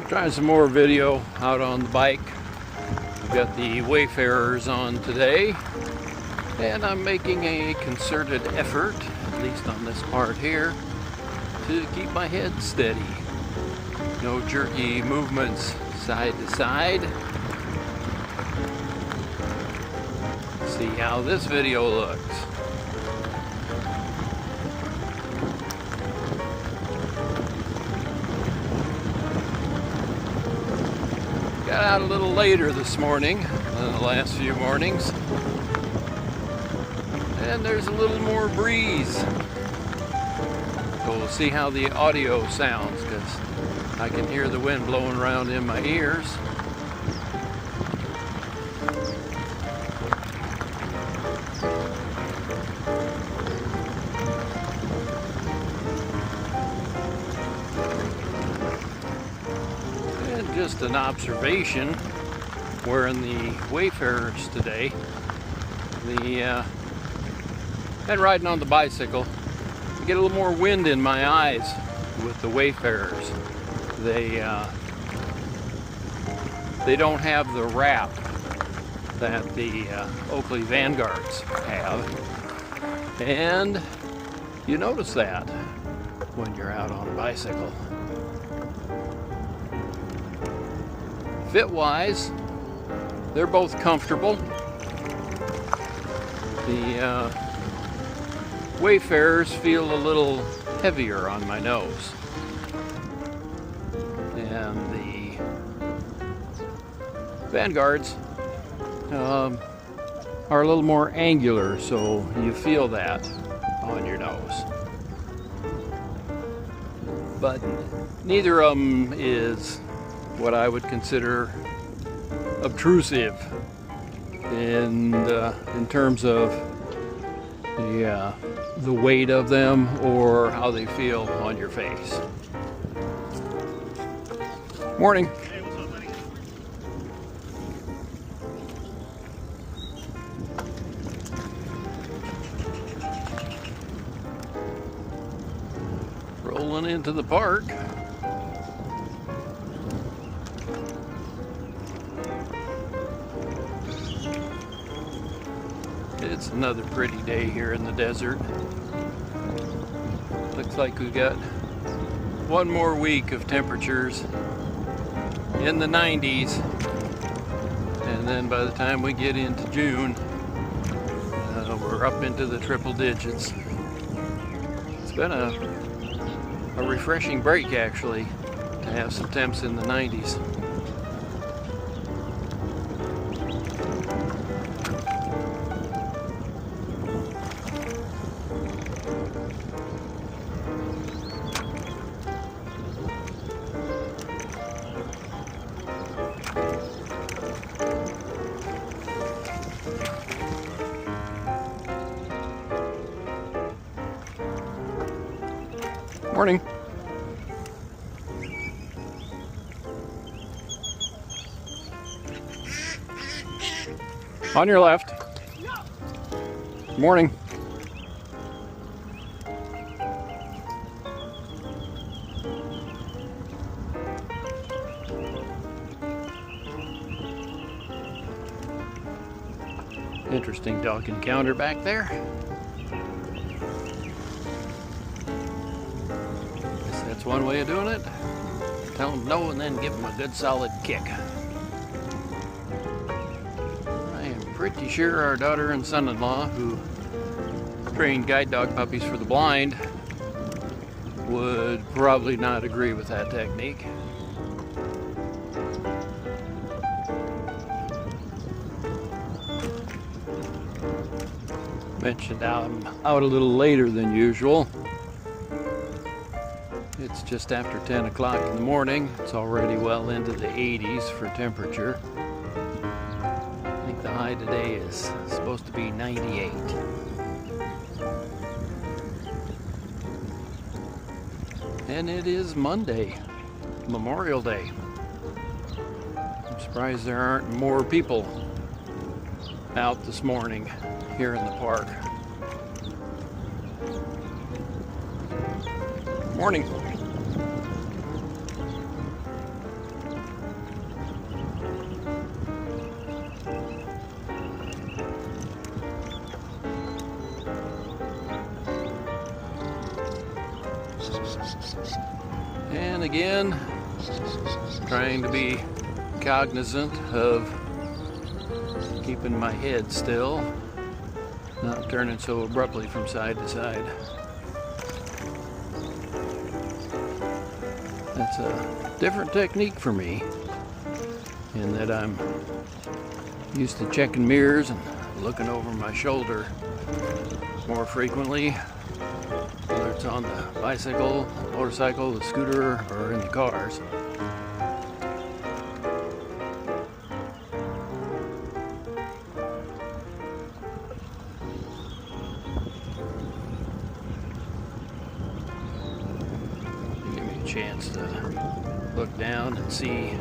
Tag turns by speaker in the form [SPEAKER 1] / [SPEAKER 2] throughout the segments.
[SPEAKER 1] Trying some more video out on the bike. We've got the Wayfarers on today, and I'm making a concerted effort, at least on this part here, to keep my head steady. No jerky movements side to side. See how this video looks. Got out a little later this morning than the last few mornings, and there's a little more breeze. So we'll see how the audio sounds, because I can hear the wind blowing around in my ears. Just an observation, wearing the Wayfarers today, and riding on the bicycle, I get a little more wind in my eyes with the Wayfarers. They don't have the wrap that the Oakley Vanguards have, and you notice that when you're out on a bicycle. Fit-wise, they're both comfortable. The Wayfarers feel a little heavier on my nose, and the Vanguards are a little more angular, so you feel that on your nose. But neither of them is what I would consider obtrusive in terms of the weight of them or how they feel on your face. Morning.
[SPEAKER 2] Hey, what's up, buddy?
[SPEAKER 1] Rolling into the park. It's another pretty day here in the desert. Looks like we've got one more week of temperatures in the 90s, and then by the time we get into June, we're up into the triple digits. It's been a refreshing break, actually, to have some temps in the 90s. Morning. On your left. Morning. Interesting dog encounter back there. That's one way of doing it. Tell them no and then give them a good solid kick. I am pretty sure our daughter and son-in-law, who train guide dog puppies for the blind, would probably not agree with that technique. Mentioned I'm out a little later than usual. It's just after 10 o'clock in the morning. It's already well into the 80s for temperature. I think the high today is supposed to be 98. And it is Monday, Memorial Day. I'm surprised there aren't more people out this morning here in the park. Morning. And again, trying to be cognizant of keeping my head still, not turning so abruptly from side to side. That's a different technique for me, in that I'm used to checking mirrors and looking over my shoulder more frequently, whether it's on the bicycle, motorcycle, the scooter, or in the cars. Give me a chance to look down and see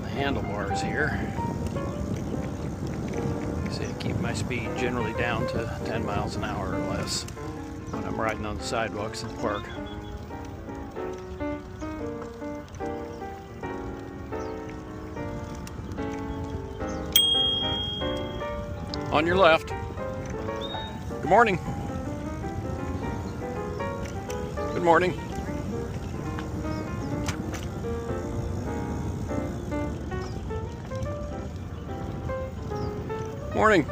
[SPEAKER 1] the handlebars here. I keep my speed generally down to 10 miles an hour or less when I'm riding on the sidewalks in the park. On your left. Good morning. Good morning. Morning.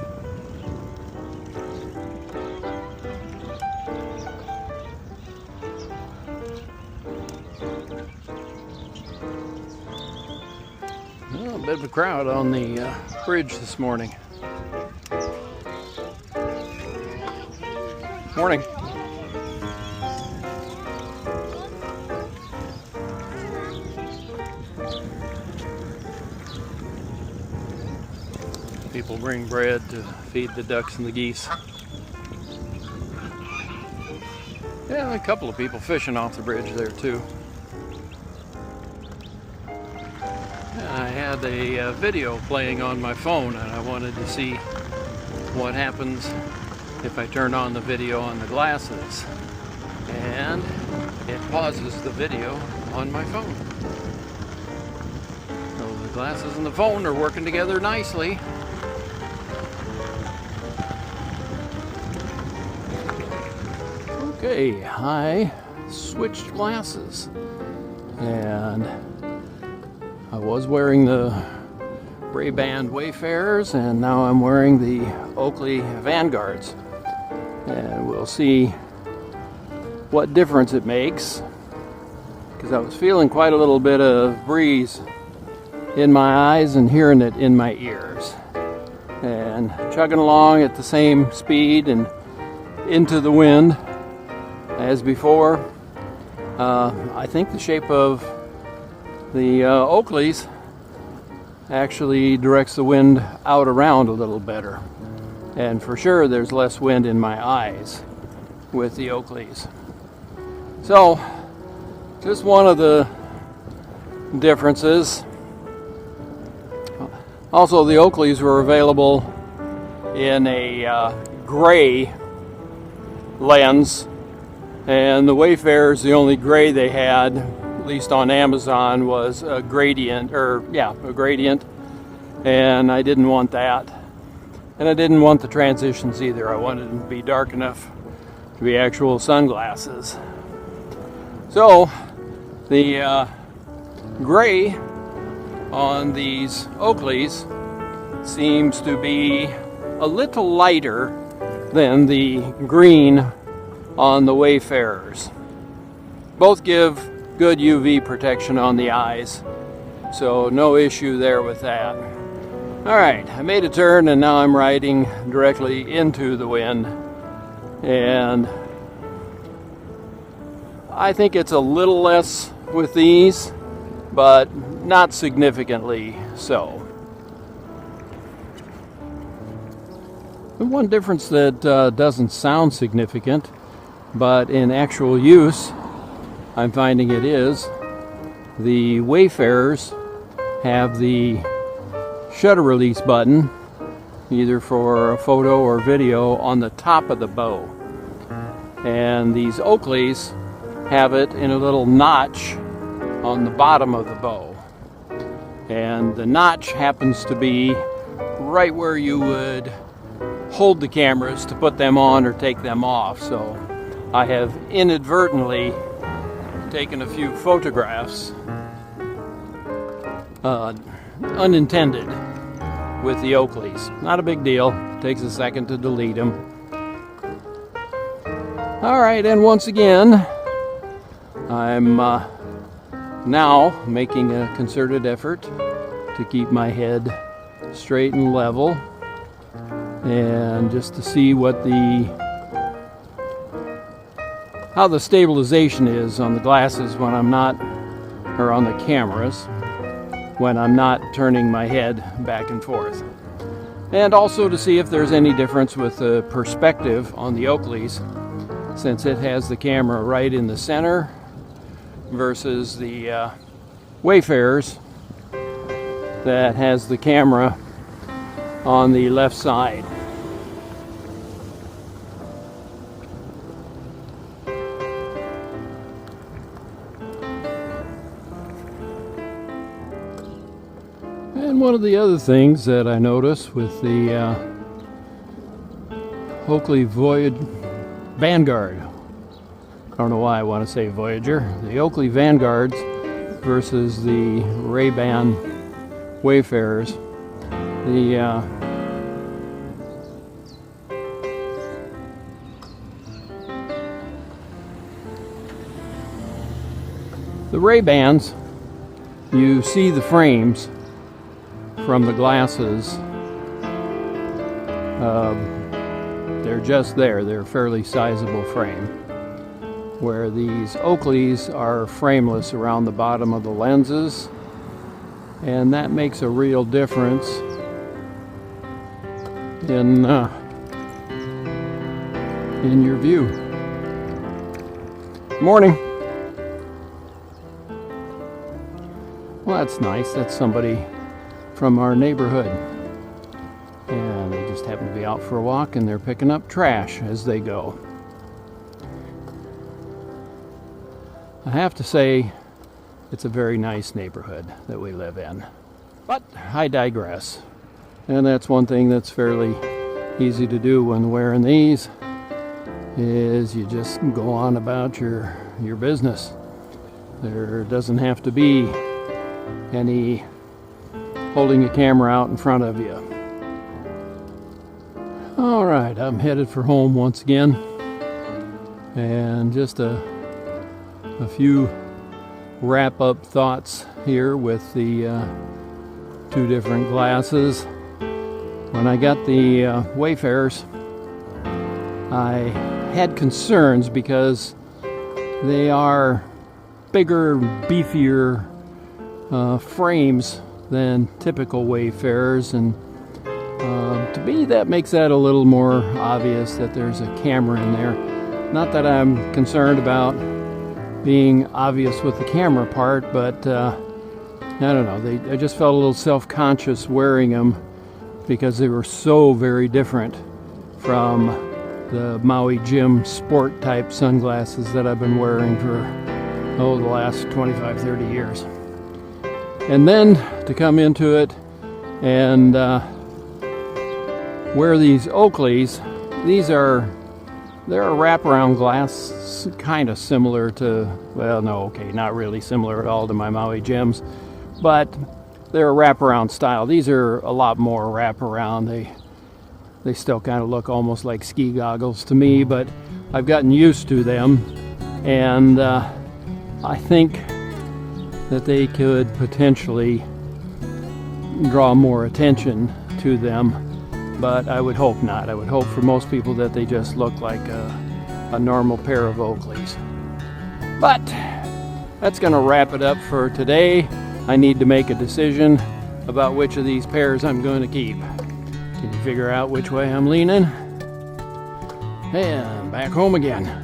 [SPEAKER 1] Well, a bit of a crowd on the bridge this morning. Morning. People bring bread to feed the ducks and the geese. Yeah, a couple of people fishing off the bridge there too. I had a video playing on my phone, and I wanted to see what happens if I turn on the video on the glasses. And it pauses the video on my phone. So the glasses and the phone are working together nicely. Okay, I switched glasses, and I was wearing the Ray-Ban Wafarers, and now I'm wearing the Oakley Vanguards, and we'll see what difference it makes, because I was feeling quite a little bit of breeze in my eyes and hearing it in my ears, and chugging along at the same speed and into the wind as before. I think the shape of the Oakleys actually directs the wind out around a little better, and for sure there's less wind in my eyes with the Oakleys. So just one of the differences. Also, the Oakleys were available in a gray lens, and the Wayfarers, the only gray they had, at least on Amazon, was a gradient, and I didn't want that. And I didn't want the transitions either. I wanted them to be dark enough to be actual sunglasses. So the gray on these Oakleys seems to be a little lighter than the green on the Wayfarers. Both give good UV protection on the eyes, so no issue there with that. Alright, I made a turn, and now I'm riding directly into the wind, and I think it's a little less with these, but not significantly so. The one difference that doesn't sound significant, but in actual use I'm finding it is, the Wayfarers have the shutter release button, either for a photo or video, on the top of the bow, and these Oakleys have it in a little notch on the bottom of the bow, and the notch happens to be right where you would hold the cameras to put them on or take them off. So I have inadvertently taken a few photographs, unintended, with the Oakleys. Not a big deal. Takes a second to delete them. Alright, and once again, I'm now making a concerted effort to keep my head straight and level, and just to see what how the stabilization is on the glasses when I'm not, or on the cameras, when I'm not turning my head back and forth. And also to see if there's any difference with the perspective on the Oakleys, since it has the camera right in the center versus the Wayfarers that has the camera on the left side. And one of the other things that I noticed with the Oakley Vanguard, I don't know why I want to say Voyager, the Oakley Vanguards versus the Ray-Ban Wafarers, the Ray-Bans, you see the frames from the glasses. They're just there. They're a fairly sizable frame. Where these Oakleys are frameless around the bottom of the lenses, and that makes a real difference in your view. Morning. Well, that's nice. That's somebody from our neighborhood, and they just happen to be out for a walk, and they're picking up trash as they go. I have to say, it's a very nice neighborhood that we live in. But I digress. And that's one thing that's fairly easy to do when wearing these, is you just go on about your business. There doesn't have to be any holding a camera out in front of you. Alright, I'm headed for home once again. And just a few wrap-up thoughts here with the two different glasses. When I got the Wayfarers, I had concerns because they are bigger, beefier frames than typical Wayfarers, and to me that makes that a little more obvious that there's a camera in there. Not that I'm concerned about being obvious with the camera part, but I don't know, I just felt a little self-conscious wearing them because they were so very different from the Maui Jim sport type sunglasses that I've been wearing for the last 25-30 years. And then to come into it and wear these Oakleys, they're a wraparound glass, kind of similar to, well, no, okay, not really similar at all to my Maui Jims, but they're a wraparound style. These are a lot more wraparound. They still kind of look almost like ski goggles to me, but I've gotten used to them, and I think that they could potentially draw more attention to them. But I would hope not. I would hope for most people that they just look like a normal pair of Oakleys. But that's going to wrap it up for today. I need to make a decision about which of these pairs I'm going to keep. Can you figure out which way I'm leaning? And back home again.